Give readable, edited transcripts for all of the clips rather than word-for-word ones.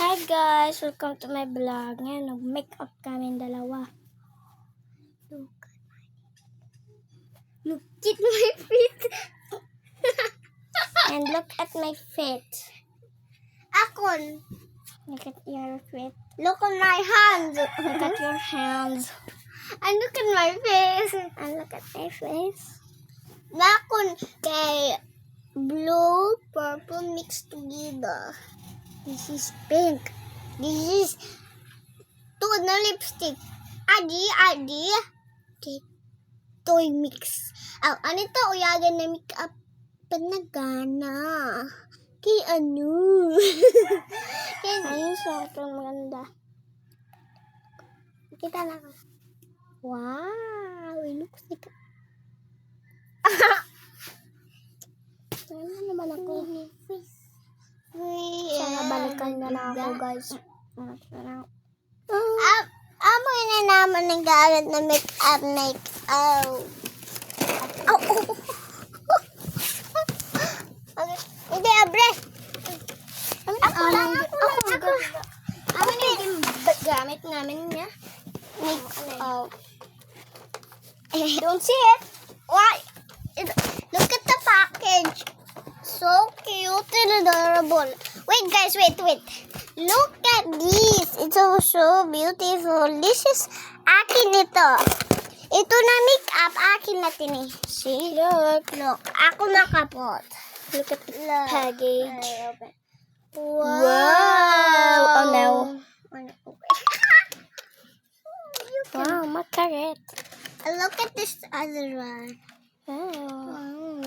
Hi guys! Welcome to my vlog. Ngayon, nag-makeup kami dalawa. Look at my feet! And look at my feet. Akon. Look at your feet. Look at my hands. Look at your hands. And look at my face. And look at my face. Nakon kay blue, purple mixed together. This is pink. This is two na lipstick. Adi. Okay. Toy mix. Ano to? Uyagan na makeup. Panagana. Kay ano? Ayun sa akin maganda. Kita na ka. Wow. It looks like Ano naman ako? Sana Balikan na lang ako guys. Amo na naman ng gamit na make-up. Okay. Hindi, abre. Ako lang. Ano na yung gamit namin niya? Make-up. Don't see it. Why? Look at the package. So cute and adorable. Wait, guys, wait. Look at this. It's so beautiful. This is akin ito. Ito na make-up, akin na tini. See? Look. Ako na kapot. Look at the package. Wow. Oh no. You can- Wow, makaret. Look at this other one. Oh.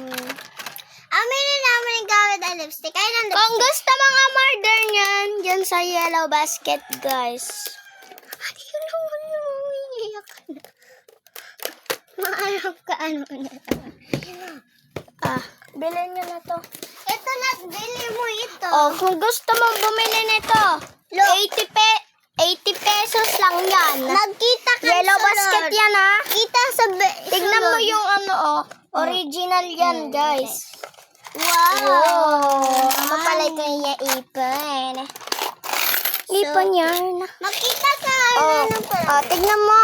Amin na naman yung gamit ang lipstick. Ay, ng lipstick. Kung gusto mga murder niyan, dyan sa yellow basket, guys. Ay, yun naman yung umiiyak ka na. Maarap ka, ano na. Bilhin nyo na to. Ito na, bili mo ito. Oh, kung gusto mo bumili nito, 80 pesos lang yan. Magkita ka Yellow sa basket Lord. yan, ha? Kita sa Tignan mo yung original yan, guys. Wow. Mapalay ko niya ipon. Ipon yan. Magkita sa Tignan mo.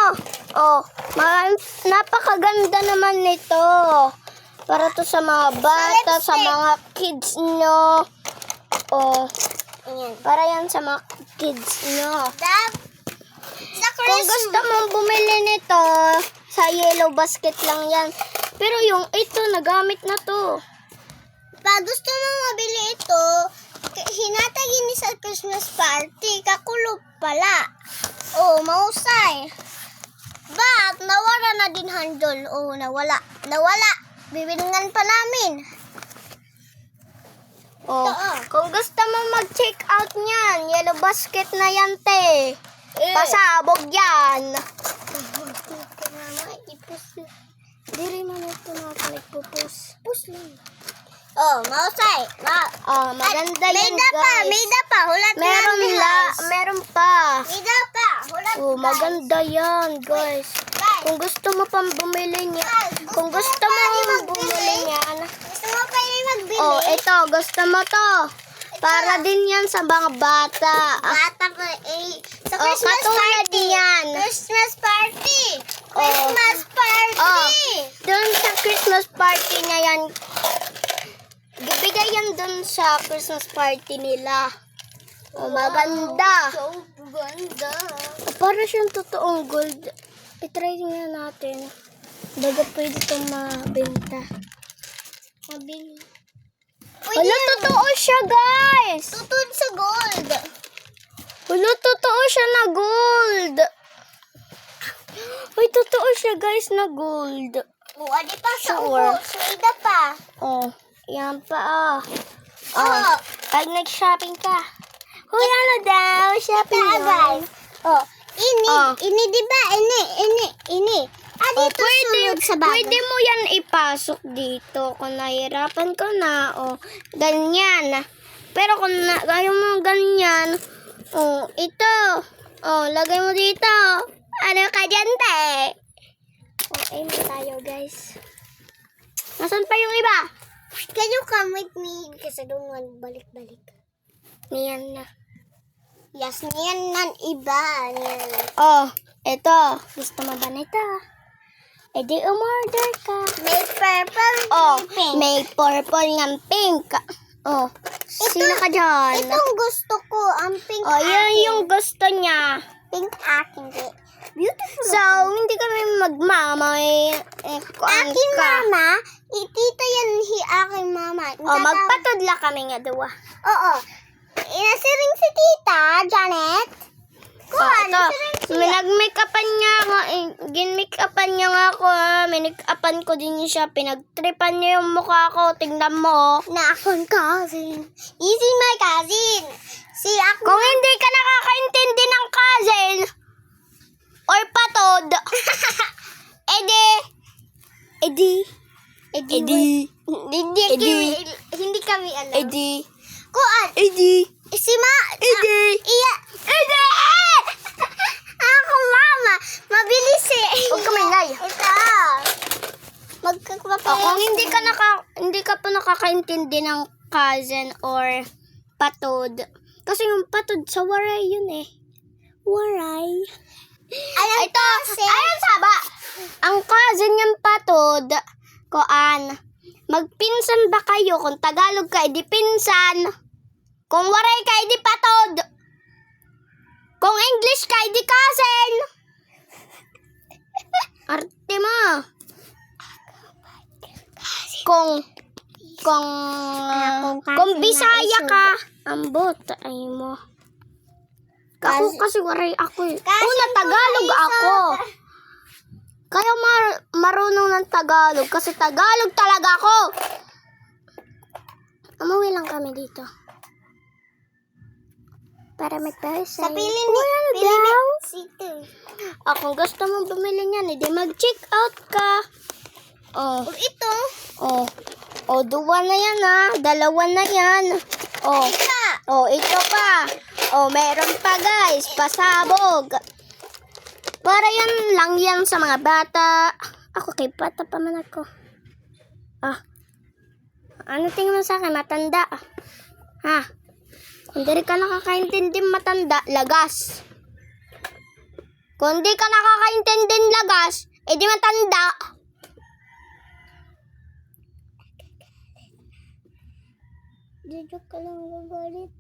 Napakaganda naman nito. Para to sa mga bata, sa mga kids nyo. Para yan sa mga kids nyo. Sa Kung Christmas. gusto mong bumili nito, sa yellow basket lang yan. Pero yung ito, nagamit na to. Pag gusto mo mabili ito, hinatagin ni sa Christmas party, kakulo pala. Mausay. But, nawala na din handle. Nawala. Bibilingan pa namin. Kung gusto mo mag-check out niyan, yellow basket na yan, te. Pasabog yan. Diri man ito na nagpupus. Push lang. Mausay. Maganda yun, guys. May pa. Hulat Meron pa. May pa. Hulat Maganda yan, guys. Kung gusto mo pang bumili niya, kung gusto mo bumili niyan, Gusto mo pa yung magbili? ito, gusto mo to. Para din yan sa mga bata. Bata ko sa Christmas Katulad party. yan. Christmas party. Christmas party. Doon sa Christmas party niya yan. Bibigay yan doon sa Christmas party nila. Maganda. So ganda. Para siyang totoong gold. I-try nga natin. Baga pwede itong mabenta. Mabili. Wala, totoo siya, guys! Tutod sa gold. Wala, totoo siya na gold! Ay, totoo siya, guys, na gold. Adi pa sa Sure. ubo. Suida pa. Yan pa, pag nag-shopping ka. Huy, ano daw? Shopping Taa, guys. guys. Ini diba? Ini. Dito sulod sa bago. Pwede mo yan ipasok dito. Kung nahirapan ka na, ganyan. Pero kung ayaw mo ganyan, ito. Lagay mo dito. Ano ka dyan, te? Aim tayo, guys. Nasaan pa yung iba? Can you come with me? Kasi I don't want balik-balik. Niyan na. Yes, niyan nan iba. Niyan. Oh, ito. Gusto mo ba nito? E di umorder ka. May purple, Oh, may pink. may purple ng pink. Oh, sino ka dyan? Itong gusto ko, ang pink Oh, yan akin. yung gusto niya. Pink akin. Beautiful. So, hindi kami magmamay. Aking mama, tita yan aking mama. Oh, magpatudla kami nga dua. Oo. Inasiring si tita, Janet. Kuha, Ito, nag-make-upan niya ako. Gin-make-upan niya nga ako. Minake-upan ko din siya. Pinagtripan niya yung mukha ko. Tingnan mo. Na akong cousin. Easy my cousin. Si ako. Kung hindi ka nakakaintindi ng cousin or patod, Hindi kami alam. edi, Kuan. Si ma. Iya. Ako mama. Mabilis eh. Huwag ka maingay. Ito. Magkakapapay. Kung hindi ka pa nakakaintindi ng cousin or patod. Kasi yung patod sa waray yun eh. Waray. Ayan Ito, ayun saba. Ang cousin niyang patod, koan, magpinsan ba kayo? Kung Tagalog ka, edi pinsan. Kung waray ka, edi patod. Kung English ka, edi cousin. Arte mo. Kung Bisaya ka, ambot, ay mo. Ako kasi waray ako eh. Una, Tagalog ako. Kaya marunong ng Tagalog kasi Tagalog talaga ako. Umuwi lang kami dito. Para magpahis. Sa pili City. Kung gusto mong bumili niyan, edi mag-check out ka. Oh, Ito. oh. Oh, dua na yan ah. Dalawa na yan. Oh. Isa. Oh, ito pa. Oh, meron pa guys. Pasabog. Para yan lang yan sa mga bata. Ako kay bata pa man ako. Ah. Ano tingin mo sa akin? Matanda. Ha? Kung di ka nakakaintindi matanda, lagas. Kung di ka nakakaintindi lagas, edi matanda. Joke ka lang gagalit.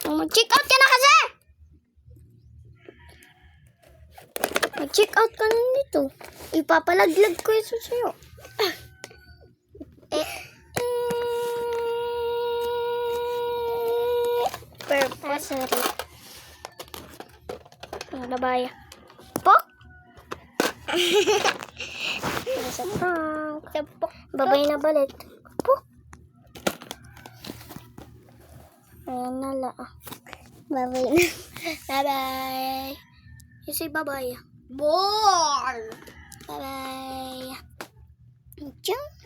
Mag-check out ka na kasi! Mag-check out ka na dito. Ipapalaglag ko yung sa'yo. Purpose. Ang labaya. Po? Sa prank. Babay na balit. Po? Ayan na la. Babay na. Bye-bye. You say bye-bye. Ball. Bye-bye. Diyan.